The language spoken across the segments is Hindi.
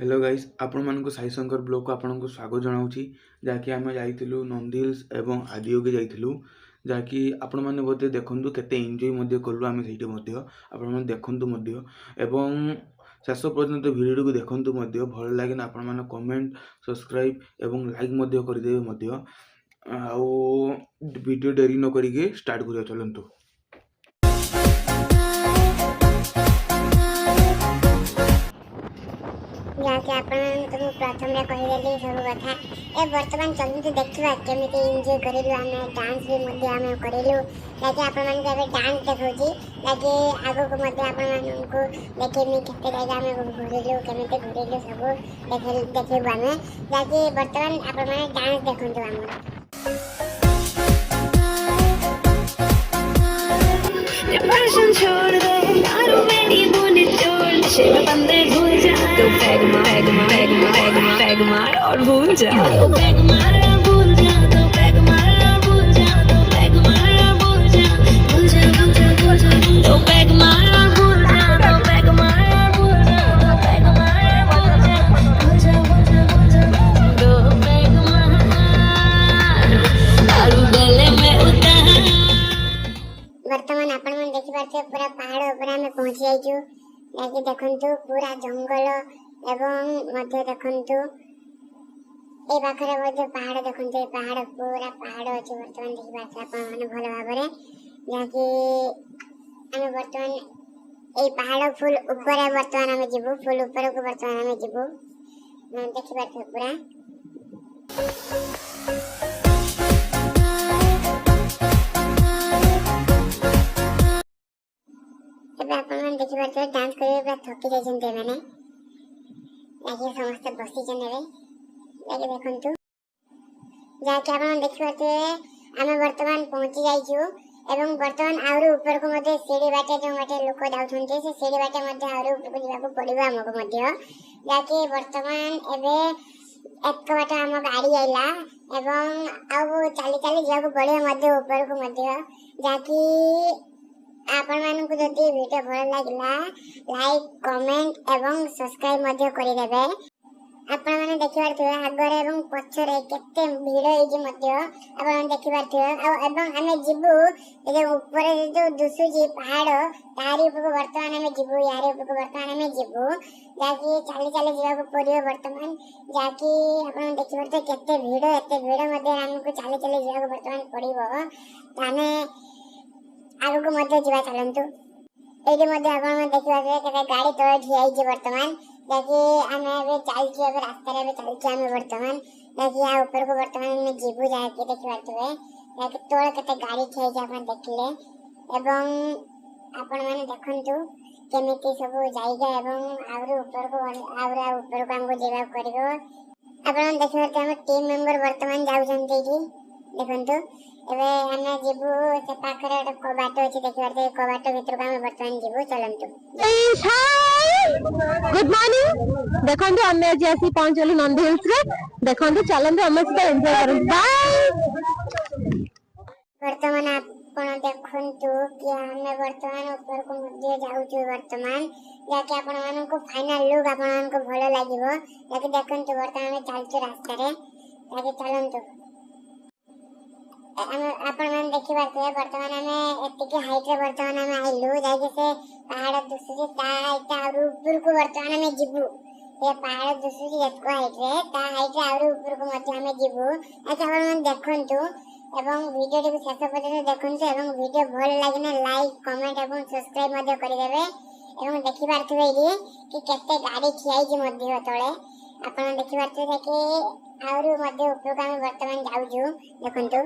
हेलो गाइस आपण मानक साई शंकर ब्लॉग को आपन को स्वागत जनाऊँगी जहाँकि आम जाइलु नंदी हिल्स एवं आदियोगी जाइलु जहाँकि आपण मैंने बोधे देखु केते एंजॉय कलु आम से आपण मैंने देखु एवं शेष पर्यंत भिडियो को देखु भल लगे आपण मैंने कमेंट सब्सक्राइब एवं लाइक करदेवे वीडियो डेरी न करिके स्टार्ट करिया चलंतु। जहाँकि आपको प्रथम कहीदेली सब कथा ए बर्तमान चलते देखा केमी एंजॉय करूँ आम डांस भी आम करूँ जहाँकि आप डांस देखा जहाँकि आगक देखेमी केते जगह आम घूरिलु केमी घूरिलु सब देखू आम जहाँकि बर्तमान आपण डांस देखु पैग मार और भूल जा तो पैग मार और भूल जा तो पैग मार और भूल जा तो पैग मार और भूल जा भूल जा भूल जा भूल जा तो पैग मार और भूल जा तो पैग मार और भूल जा तो पैग मार और भूल जा भूल जा भूल जा भूल जा तो पैग मार दारू गले में उतार। वर्तमान आपण मन देखि पाछे पूरा पहाड़ ऊपर में पहुंची जाइछु जहाँकि देखंतु पूरा जंगल एवं मध्य देखंतु ए पाखरे मध्य पहाड़ देखंतु ए पहाड़ पूरा पहाड़ अछि वर्तमान देखि पाछे आपण माने भल भाबरे जहाँकि आमे वर्तमान ए पहाड़ फुल ऊपर वर्तमान आमे जिबु फुल ऊपर को वर्तमान आमे जिबु देखि पाछे पूरा अपन देखि पाछे डांस करे पूरा थकी जाइछन्ते माने लागे समस्त बसी जनेबे लागे देखंतु जाके आपण देखि पाछे आमे वर्तमान पहुंची जाइछु एवं वर्तमान आउर ऊपर को मध्ये सीढ़ी बाटे जो बाटे लोक जाउछन्ते से सीढ़ी बाटे मध्ये आउर ऊपर को जिबाको पड़िबो हमको मध्ये जाके वर्तमान एबे एक बाटे हम गाड़ी आइला एवं आउ चाली चाली जिबाको पड़िबो मध्ये ऊपर को मध्ये जाकी आपण मानन को जति वीडियो भल लागला लाइक कमेंट एवं सब्सक्राइब मध्ये करि देबे आपण माने देखि पारथिबे आगरे एवं पछरे केते भीड़ एजि मध्ये आपण देखि पारथिबे एवं हमें जिबु ए जे ऊपर जो दुसुजी पहाड़ तारी ऊपर को वर्तमान हमें जिबु यारे ऊपर को वर्तमान हमें जिबु जाकी चाली चाली जिबा को पड़ियो वर्तमान जाकी आपण देखि पारथिबे केते भीड़ एते भीड़ मध्ये हमको चाली चाली जिबा को वर्तमान पड़िबो ताने आगो को मध्य जीवा चलंतु एडी मध्य आपण देखि पारथिबे केते गाड़ी तळे ठिया आइछि वर्तमान जाकी आमे एबे चालछि एबे रास्ता रे एबे चालछि आमे वर्तमान जाकी आ ऊपर को वर्तमान में जीबु जाके देखि पारथिबे जाकी तळे केते गाड़ी ठिया आइछि आपण देखिले एवं आपण माने देखंतु केमिति सब जायगा एवं आउर ऊपर को हमको जीवा करिवो आपण देखि पारथिबे हम टीम मेंबर वर्तमान जाउछन्ते एठी देखंतु एबे हमें जीबु से पाखरे एक कबाटो अछि देखि पारथिबे कबाटो भीतर को हम वर्तमान जीबु चलंतु। गुड मॉर्निंग देखंतु हम आज आसी पहुंचलु नंदी हिल्स रे देखंतु चलंतु हम से एंजॉय करंतु बाय। वर्तमान आपण देखंतु कि हमें वर्तमान ऊपर को मध्ये जाउछु वर्तमान जाके आपण मानन को फाइनल लुक आपण मानन को भलो लागिवो जाके देखंतु वर्तमान में चालछु रास्ता रे जाके चलंतु आपण मन देखि पारथिबे वर्तमान हमें एतिके हाइट रे वर्तमान हमें आइलु जाके से पहाड़ दुसुजी ता और ऊपर को वर्तमान हमें जिबु ये पहाड़ दुसुजी एतको हाइट रे ता हाइट रे और ऊपर को मध्ये हमें जिबु अच्छा आपण मन देखंतु एवं वीडियो टी शेष पर्यंत देखंतु एवं वीडियो भल लागिने लाइक कमेंट एवं सब्सक्राइब मध्ये करि देबे एवं देखि पारथिबे एडी कि केते गाड़ी ठियाई जे मध्ये तळे आपण देखि पारथिबे कि और मध्ये ऊपर को हम वर्तमान जाउजु देखंतु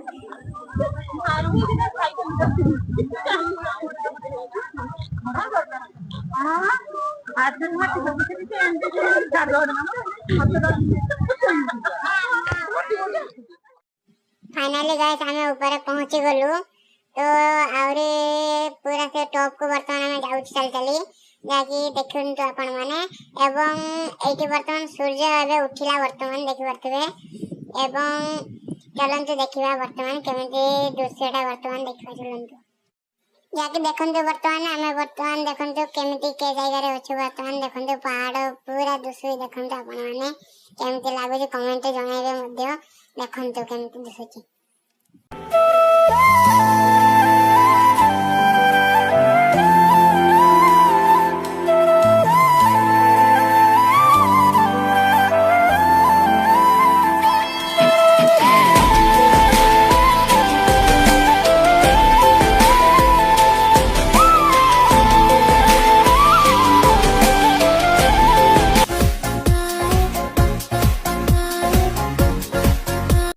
फाइनली गाइस हमें ऊपर पहुंची गलु तो और पूरा से टॉप को वर्तमान हमें जाउछ चल चली जाकी देखंतु आपण माने एवं एठी वर्तमान सूर्य एबे उठिला वर्तमान देखि पारथिबे एवं चलंतु देखिबा वर्तमान केमिति दृश्यटा वर्तमान देखिबा चलंतु ଯାକି ଦେଖନ୍ତୁ ବର୍ତ୍ତମାନ ଆମେ ବର୍ତ୍ତମାନ ଦେଖନ୍ତୁ କେମିତି କେ ଜାଗାରେ ଅଛୁ। ବର୍ତ୍ତମାନ ଦେଖନ୍ତୁ ପାହାଡ଼ ପୁରା ଦୁସୁଇ ଦେଖନ୍ତୁ ଆପଣମାନେ କେମିତି ଲାଗୁଛି କମେଣ୍ଟରେ ଜଣାଇବେ ମଧ୍ୟ। ଦେଖନ୍ତୁ କେମିତି ଦିଶୁଛି।